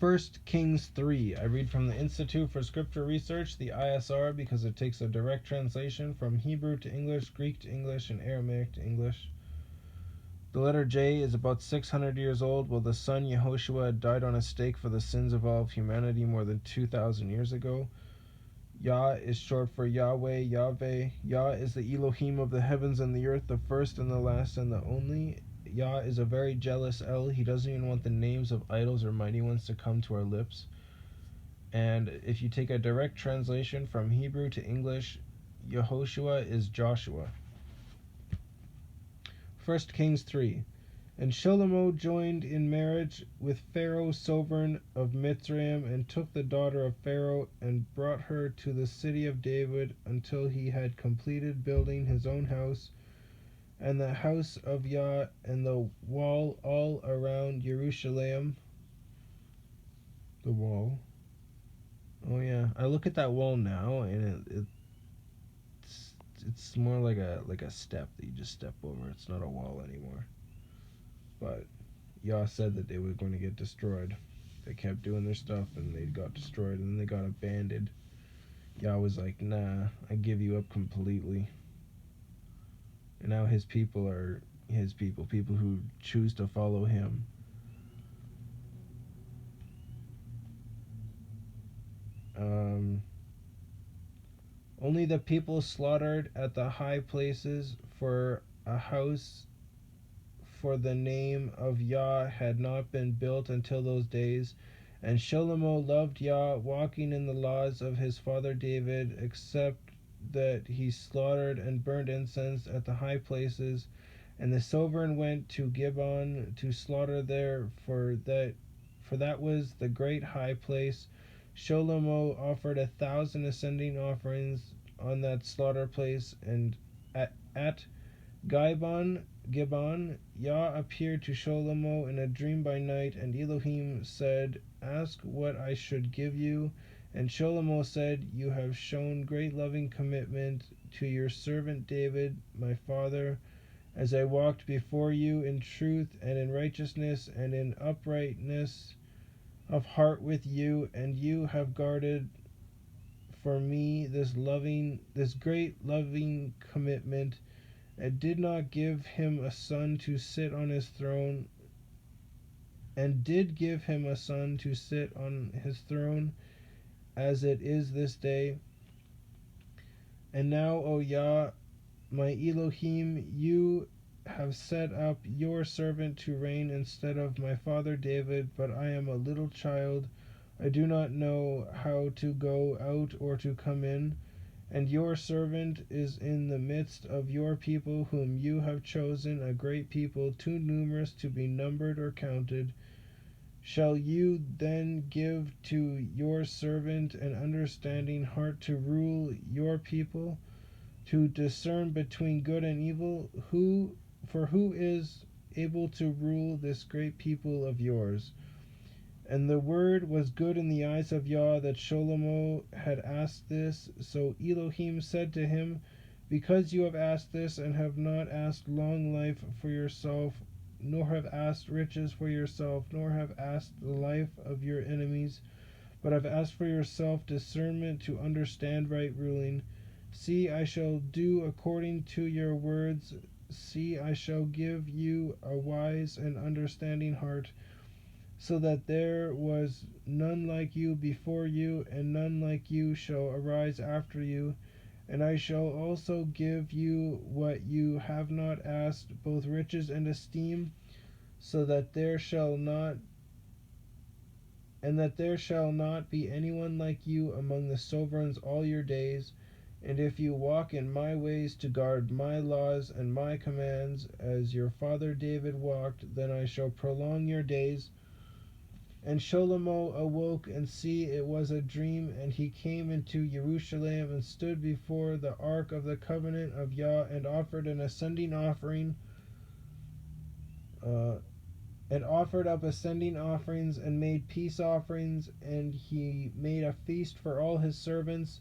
1 Kings 3. I read from the Institute for Scripture Research, the ISR, because it takes a direct translation from Hebrew to English, Greek to English, and Aramaic to English. The letter J is about 600 years old, while the son Yehoshua died on a stake for the sins of all of humanity more than 2,000 years ago. Yah is short for YahWeh, YahWeh. Yah is the Elohim of the heavens and the earth, the first and the last and the only. Yah is a very jealous El. He doesn't even want the names of idols or mighty ones to come to our lips. And if you take a direct translation from Hebrew to English, Yehoshua is Joshua. 1 Kings 3. And Shlomo joined in marriage with Pharaoh sovereign of Mitzrayim, and took the daughter of Pharaoh, and brought her to the city of David, until he had completed building his own house, and the house of Yah, and the wall all around Jerusalem. The wall. Oh yeah, I look at that wall now, and it's more like a step that you just step over. It's not a wall anymore. But Yah said that they were going to get destroyed. They kept doing their stuff, and they got destroyed, and then they got abandoned. Yah was like, nah, I give you up completely. And now his people are his people who choose to follow him. Only the people slaughtered at the high places for a house for the name of Yah had not been built until those days. And Shlomo loved Yah, walking in the laws of his father David, except that he slaughtered and burned incense at the high places. And the sovereign went to Gibeon to slaughter there, for that was the great high place. Shlomo offered 1,000 ascending offerings on that slaughter place, and at Gibeon, Yah appeared to Shlomo in a dream by night, and Elohim said, ask what I should give you. And Shlomo said, you have shown great loving commitment to your servant David, my father, as I walked before you in truth and in righteousness and in uprightness of heart with you, and you have guarded for me this great loving commitment, and did not give him a son to sit on his throne, and did give him a son to sit on his throne, as it is this day. And now, O Yah, my Elohim, you have set up your servant to reign instead of my father David, but I am a little child. I do not know how to go out or to come in. And your servant is in the midst of your people, whom you have chosen, a great people, too numerous to be numbered or counted. Shall you then give to your servant an understanding heart to rule your people, to discern between good and evil? For who is able to rule this great people of yours? And the word was good in the eyes of Yah that Shlomo had asked this. So Elohim said to him, because you have asked this, and have not asked long life for yourself, nor have asked riches for yourself, nor have asked the life of your enemies, but have asked for yourself discernment to understand right ruling. See, I shall do according to your words. See, I shall give you a wise and understanding heart, so that there was none like you before you, and none like you shall arise after you. And I shall also give you what you have not asked, both riches and esteem, so that there shall not be anyone like you among the sovereigns all your days. And if you walk in my ways to guard my laws and my commands, as your father David walked, then I shall prolong your days. And Shlomo awoke, and see, it was a dream, and he came into Jerusalem, and stood before the ark of the covenant of Yah, and offered an ascending offering, and offered up ascending offerings, and made peace offerings, and he made a feast for all his servants.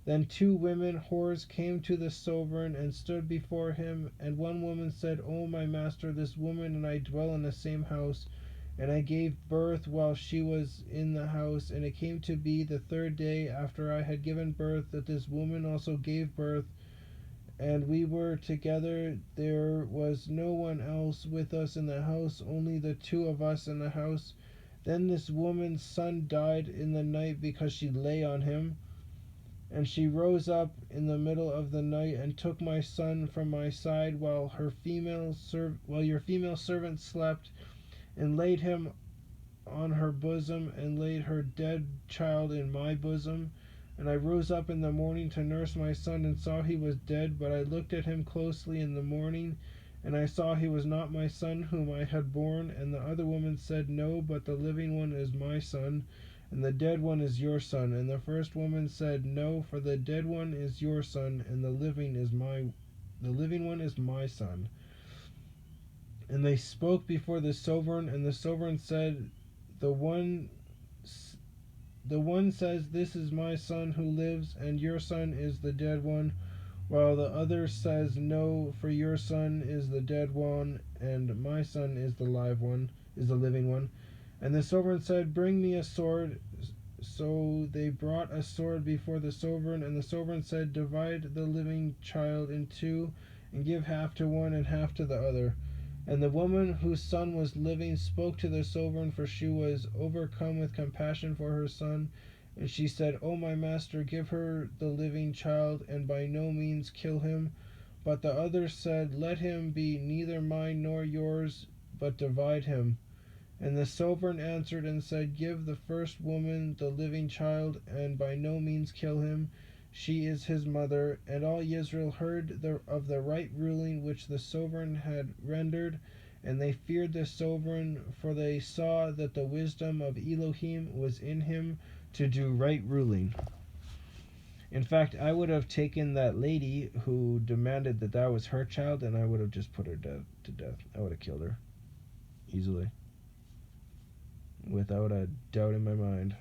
Then 2 women whores came to the sovereign, and stood before him. And one woman said, O my master, this woman and I dwell in the same house, And I gave birth while she was in the house. And it came to be the third day after I had given birth that this woman also gave birth. And we were together. There was no one else with us in the house, only the two of us in the house. Then this woman's son died in the night because she lay on him. And she rose up in the middle of the night and took my son from my side while your female servant slept, and laid him on her bosom, and laid her dead child in my bosom. And I rose up in the morning to nurse my son, and saw he was dead. But I looked at him closely in the morning, and I saw he was not my son whom I had born. And the other woman said, No, but the living one is my son, and the dead one is your son. And the first woman said, No, for the dead one is your son, and the living one is my son. And they spoke before the sovereign, and the sovereign said, The one says, This is my son who lives, and your son is the dead one, while the other says, No, for your son is the dead one, and my son is the living one. And the sovereign said, Bring me a sword. So they brought a sword before the sovereign, and the sovereign said, Divide the living child in two, and give half to one and half to the other. And the woman whose son was living spoke to the sovereign, for she was overcome with compassion for her son. And she said, O my master, give her the living child, and by no means kill him. But the other said, Let him be neither mine nor yours, but divide him. And the sovereign answered and said, Give the first woman the living child, and by no means kill him. She is his mother. And all Israel heard of the right ruling which the sovereign had rendered, and they feared the sovereign, for they saw that the wisdom of Elohim was in him to do right ruling. In fact, I would have taken that lady who demanded that that was her child, and I would have just put her to death. I would have killed her easily, without a doubt in my mind.